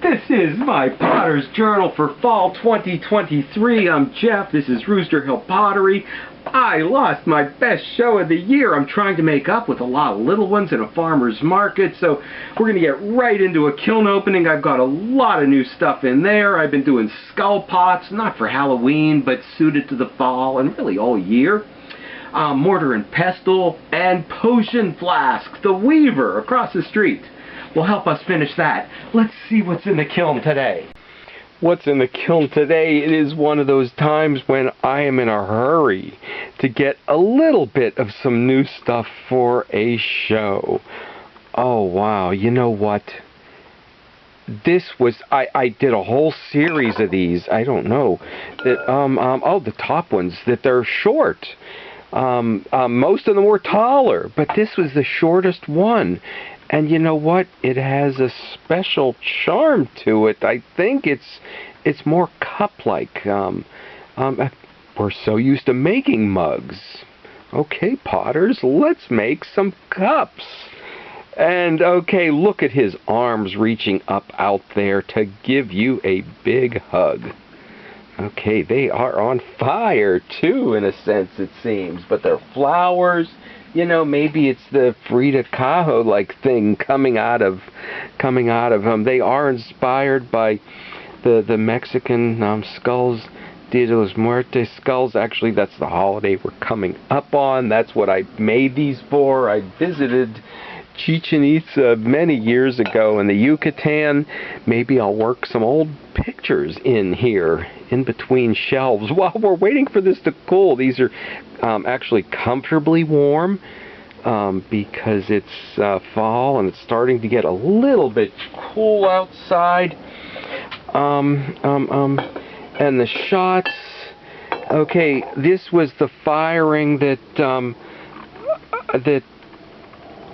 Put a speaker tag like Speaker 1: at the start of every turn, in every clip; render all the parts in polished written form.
Speaker 1: This is my Potter's Journal for Fall 2023. I'm Jeff. This is Rooster Hill Pottery. I lost my best show of the year. I'm trying to make up with a lot of little ones in a farmer's market, so we're going to get right into a kiln opening. I've got a lot of new stuff in there. I've been doing skull pots, not for Halloween, but suited to the fall and really all year. Mortar and pestle and potion flask. The Weaver across the street will help us finish that. Let's see what's in the kiln today. What's in the kiln today? It is one of those times when I am in a hurry to get a little bit of some new stuff for a show. Oh wow, you know what? This was, I did a whole series of these, I don't know, that, oh, the top ones, that they're short. Most of them were taller, but this was the shortest one. And you know what? It has a special charm to it. I think it's more cup-like. We're so used to making mugs. Okay, potters, let's make some cups. And okay, look at his arms reaching up out there to give you a big hug. Okay, they are on fire too, in a sense, it seems. But they're flowers. You know, maybe it's the Frida Kahlo-like thing coming out of them. They are inspired by the Mexican skulls, Dia de los Muertos skulls. Actually, that's the holiday we're coming up on. That's what I made these for. I visited Chichen Itza many years ago in the Yucatan. Maybe I'll work some old pictures in here, in between shelves, while we're waiting for this to cool. These are actually comfortably warm because it's fall and it's starting to get a little bit cool outside. And the shots. Okay, this was the firing that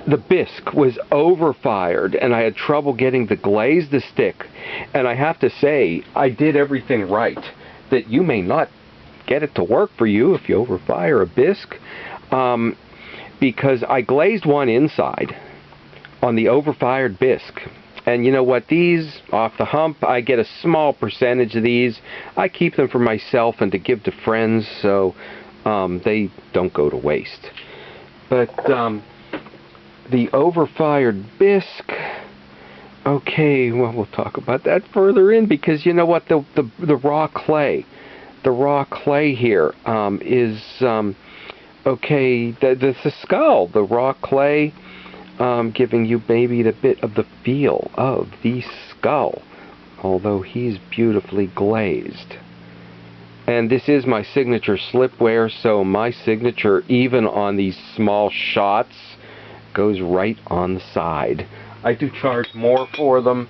Speaker 1: the bisque was overfired, and I had trouble getting the glaze to stick. And I have to say, I did everything right. That you may not get it to work for you if you overfire a bisque, because I glazed one inside on the overfired bisque. And you know what? These, off the hump, I get a small percentage of these. I keep them for myself and to give to friends, so they don't go to waste. But the overfired bisque, okay, well, we'll talk about that further in, because you know what, the raw clay here is, okay, the skull, the raw clay, giving you maybe the bit of the feel of the skull, although he's beautifully glazed. And this is my signature slipware, so my signature, even on these small shots, goes right on the side. I do charge more for them.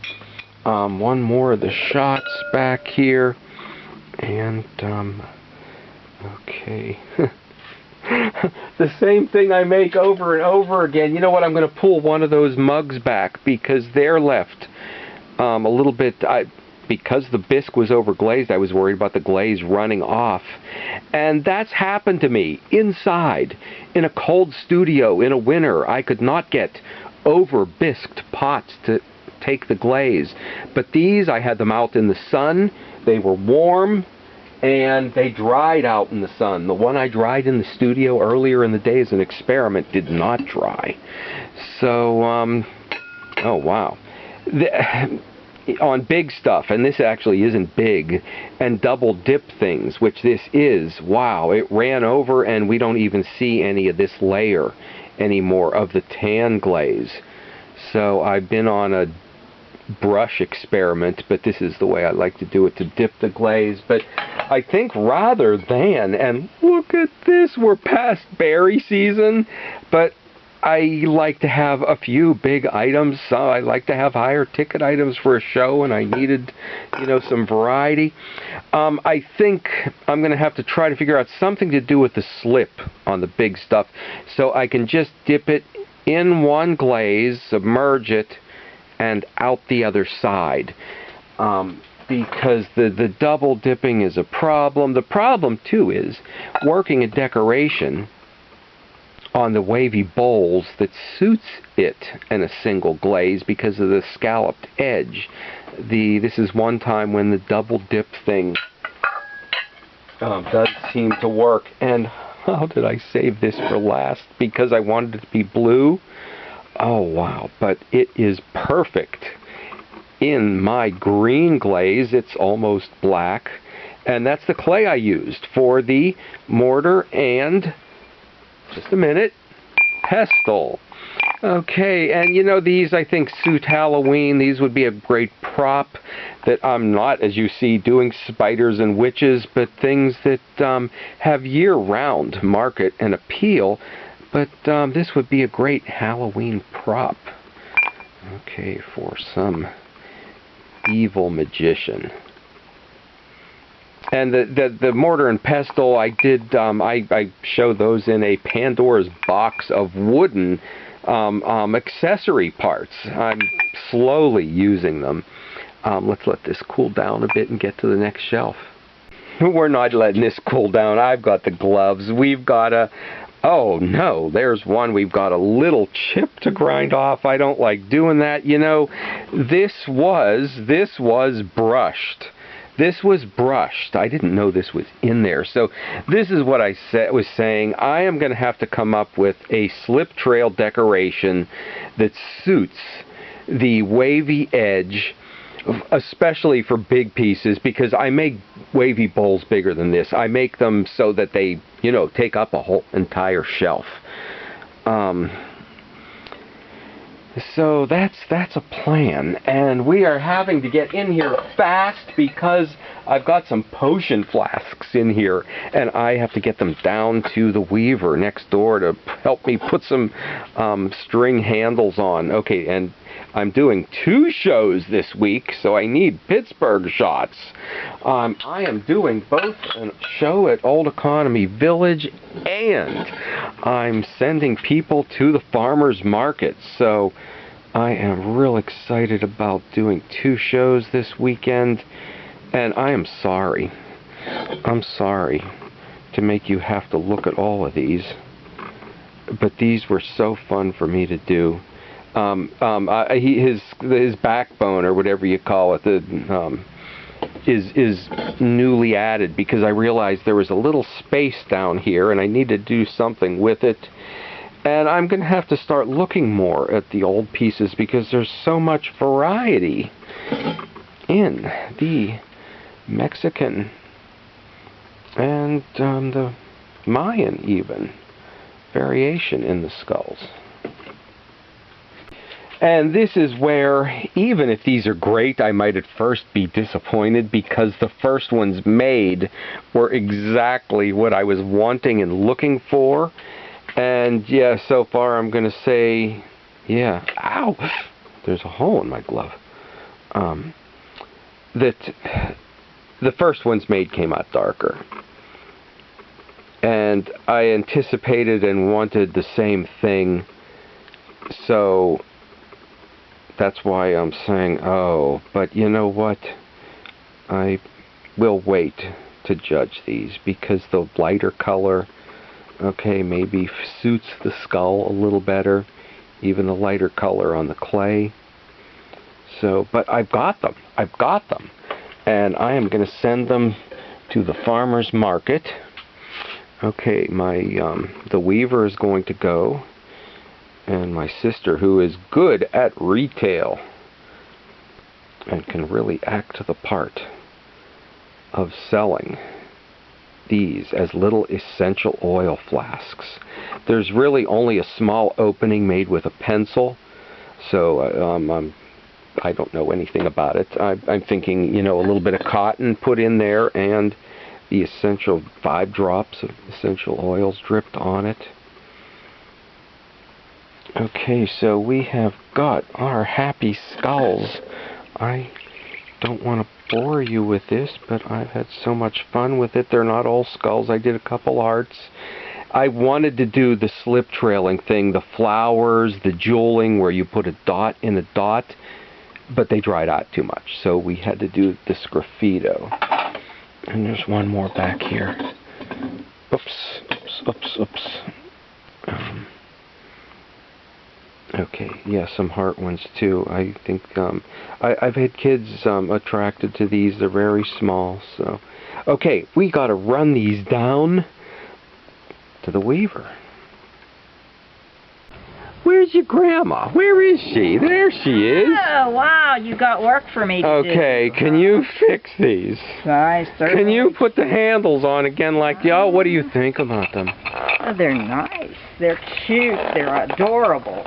Speaker 1: One more of the shots back here. And, okay. The same thing I make over and over again. You know what? I'm going to pull one of those mugs back because they're left a little bit... because the bisque was overglazed, I was worried about the glaze running off. And that's happened to me inside, in a cold studio, in a winter. I could not get over-bisqued pots to take the glaze. But these, I had them out in the sun. They were warm, and they dried out in the sun. The one I dried in the studio earlier in the day as an experiment did not dry. So, oh wow. On big stuff, and this actually isn't big, and double dip things, which this is, wow, it ran over and we don't even see any of this layer anymore of the tan glaze. So I've been on a brush experiment, but this is the way I like to do it, to dip the glaze. But I think rather than, and look at this, we're past berry season, but I like to have a few big items. I like to have higher ticket items for a show, and I needed, you know, some variety. I think I'm going to have to try to figure out something to do with the slip on the big stuff, so I can just dip it in one glaze, submerge it, and out the other side. Because the double dipping is a problem. The problem, too, is working a decoration on the wavy bowls that suits it in a single glaze because of the scalloped edge. This is one time when the double dip thing does seem to work. And how did I save this for last? Because I wanted it to be blue. Oh wow, but it is perfect. In my green glaze, it's almost black, and that's the clay I used for the mortar and, just a minute, pestle. Okay, and you know, these I think suit Halloween. These would be a great prop that I'm not, as you see, doing spiders and witches, but things that have year-round market and appeal. But this would be a great Halloween prop. Okay, for some evil magician. And the mortar and pestle, I did, I showed those in a Pandora's box of wooden accessory parts. I'm slowly using them. Let's let this cool down a bit and get to the next shelf. We're not letting this cool down. I've got the gloves. We've got a... Oh no, there's one. We've got a little chip to grind off. I don't like doing that. You know, this was brushed. This was brushed. I didn't know this was in there. So this is what I was saying. I am going to have to come up with a slip trail decoration that suits the wavy edge, especially for big pieces, because I make wavy bowls bigger than this. I make them so that they, you know, take up a whole entire shelf. So that's a plan, and we are having to get in here fast because I've got some potion flasks in here, and I have to get them down to the weaver next door to help me put some string handles on. Okay, and I'm doing 2 shows this week, so I need Pittsburgh shots. I am doing both a show at Old Economy Village, and I'm sending people to the farmers market. So I am real excited about doing 2 shows this weekend, and I am sorry. I'm sorry to make you have to look at all of these, but these were so fun for me to do. His backbone, or whatever you call it, is newly added because I realized there was a little space down here and I need to do something with it. And I'm going to have to start looking more at the old pieces because there's so much variety in the Mexican and the Mayan even variation in the skulls. And this is where, even if these are great, I might at first be disappointed because the first ones made were exactly what I was wanting and looking for. And yeah, so far I'm going to say, yeah, ow, there's a hole in my glove. That the first ones made came out darker. And I anticipated and wanted the same thing, so that's why I'm saying, oh, but you know what? I will wait to judge these because the lighter color, okay, maybe suits the skull a little better, even the lighter color on the clay. So, but I've got them. I've got them. And I am going to send them to the farmer's market. Okay, the weaver is going to go. And my sister, who is good at retail and can really act the part of selling these as little essential oil flasks. There's really only a small opening made with a pencil, so I don't know anything about it. I'm thinking, you know, a little bit of cotton put in there and the essential 5 drops of essential oils dripped on it. Okay, so we have got our happy skulls. I don't want to bore you with this, but I've had so much fun with it. They're not all skulls. I did a couple hearts. I wanted to do the slip trailing thing, the flowers, the jeweling where you put a dot in a dot, but they dried out too much, so we had to do the sgraffito. And there's one more back here. Oops, oops, oops, oops. Okay, yeah, some heart ones too. I think I've had kids attracted to these. They're very small, so. Okay, we got to run these down to the weaver. Where's your grandma? Where is she? There she is.
Speaker 2: Oh, wow, you got work for me to do.
Speaker 1: Okay, can you fix these?
Speaker 2: I certainly.
Speaker 1: Can you put the handles on again like, yo, what do you think about them?
Speaker 2: Oh, they're nice. They're cute. They're adorable.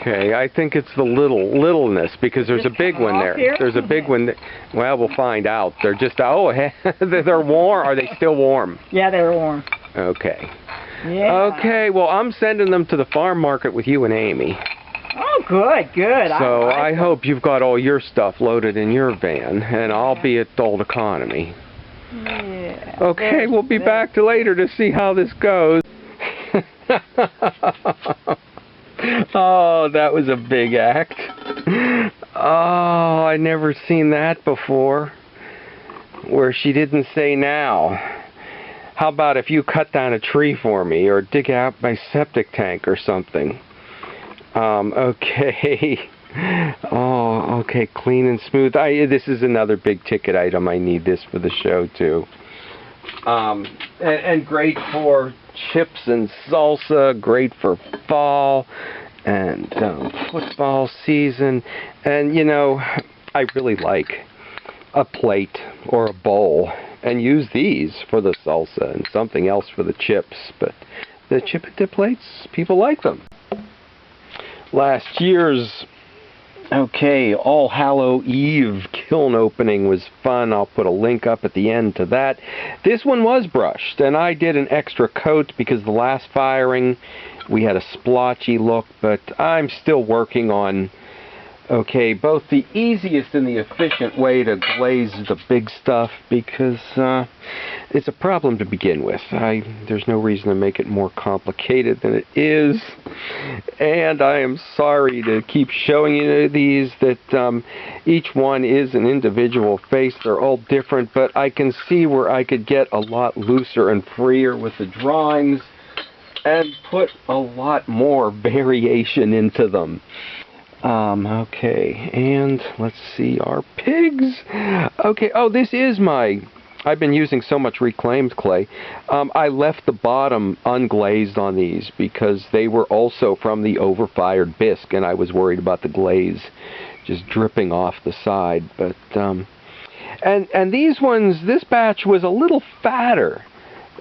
Speaker 1: Okay, I think it's the littleness, because there's a big one there.
Speaker 2: Here?
Speaker 1: There's a big one. Well, we'll find out. They're just, oh, they're warm. Are they still warm?
Speaker 2: Yeah, they're warm.
Speaker 1: Okay.
Speaker 2: Yeah.
Speaker 1: Okay, well, I'm sending them to the farm market with you and Amy.
Speaker 2: Oh, good, good.
Speaker 1: So I hope you've got all your stuff loaded in your van, and I'll be at Old Economy.
Speaker 2: Yeah.
Speaker 1: Okay, we'll be back to later to see how this goes. Oh, that was a big act. Oh, I never seen that before, where she didn't say now. How about if you cut down a tree for me, or dig out my septic tank or something? Okay. Oh, okay, clean and smooth. This is another big ticket item. I need this for the show, too. And great for chips and salsa, great for fall and football season. And, you know, I really like a plate or a bowl, and use these for the salsa and something else for the chips. But the chip and dip plates, people like them. Last year's All Hallow Eve kiln opening was fun. I'll put a link up at the end to that. This one was brushed, and I did an extra coat because the last firing we had a splotchy look, but I'm still working on both the easiest and the efficient way to glaze the big stuff, because it's a problem to begin with. There's no reason to make it more complicated than it is, and I am sorry to keep showing you these, that each one is an individual face. They're all different, but I can see where I could get a lot looser and freer with the drawings and put a lot more variation into them. Okay, and let's see, our pigs. Okay, oh, this is I've been using so much reclaimed clay. I left the bottom unglazed on these because they were also from the overfired bisque, and I was worried about the glaze just dripping off the side. But, and these ones, this batch was a little fatter.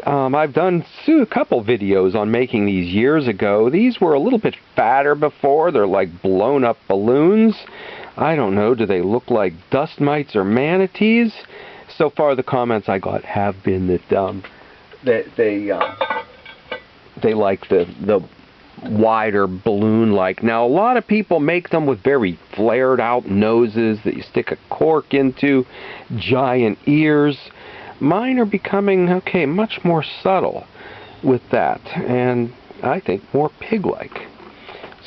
Speaker 1: I've done a couple videos on making these years ago. These were a little bit fatter before. They're like blown up balloons. I don't know, do they look like dust mites or manatees? So far the comments I got have been that they like the wider balloon-like. Now a lot of people make them with very flared out noses that you stick a cork into, giant ears. Mine are becoming, much more subtle with that, and I think more pig-like.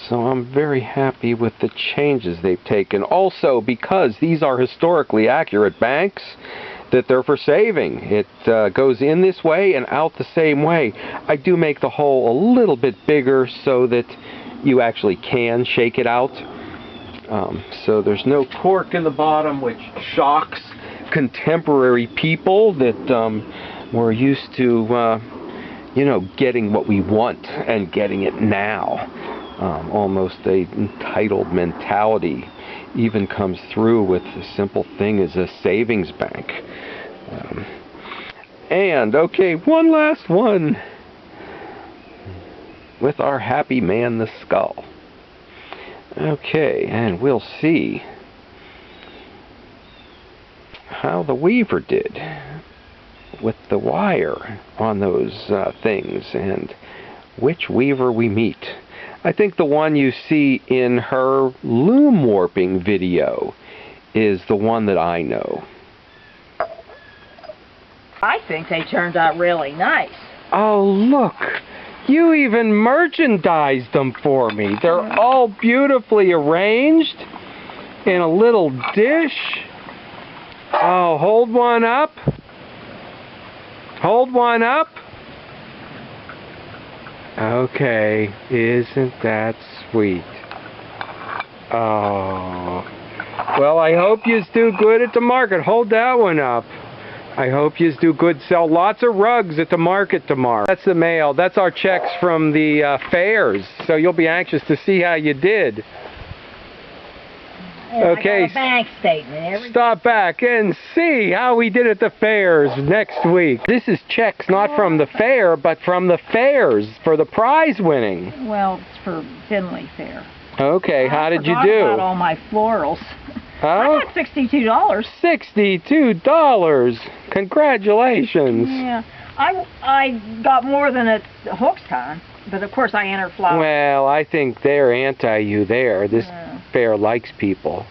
Speaker 1: So I'm very happy with the changes they've taken. Also, because these are historically accurate banks, that they're for saving. It goes in this way and out the same way. I do make the hole a little bit bigger so that you actually can shake it out. So there's no cork in the bottom, which shocks contemporary people that we're used to, getting what we want and getting it now. Almost a entitled mentality even comes through with the simple thing as a savings bank. And, one last one with our happy man, the skull. Okay, and we'll see how the weaver did with the wire on those things, and which weaver we meet. I think the one you see in her loom warping video is the one that I know.
Speaker 2: I think they turned out really nice.
Speaker 1: Oh, look. You even merchandised them for me. They're all beautifully arranged in a little dish. Oh, hold one up. Hold one up. Okay, isn't that sweet? Oh. Well, I hope you do good at the market. Hold that one up. I hope you do good. Sell lots of rugs at the market tomorrow. That's the mail. That's our checks from the fairs. So you'll be anxious to see how you did. Okay.
Speaker 2: I got a bank statement.
Speaker 1: Stop back and see how we did at the fairs next week. This is checks not from the fair, but from the fairs for the prize winning.
Speaker 2: Well, it's for Finley Fair.
Speaker 1: Okay, how did you
Speaker 2: I
Speaker 1: do?
Speaker 2: forgot about all my florals.
Speaker 1: Huh?
Speaker 2: I got $62.
Speaker 1: $62. Congratulations.
Speaker 2: Yeah, I got more than at Hooks Con, but of course I entered flowers.
Speaker 1: Well, I think they're anti you there. This fair likes people.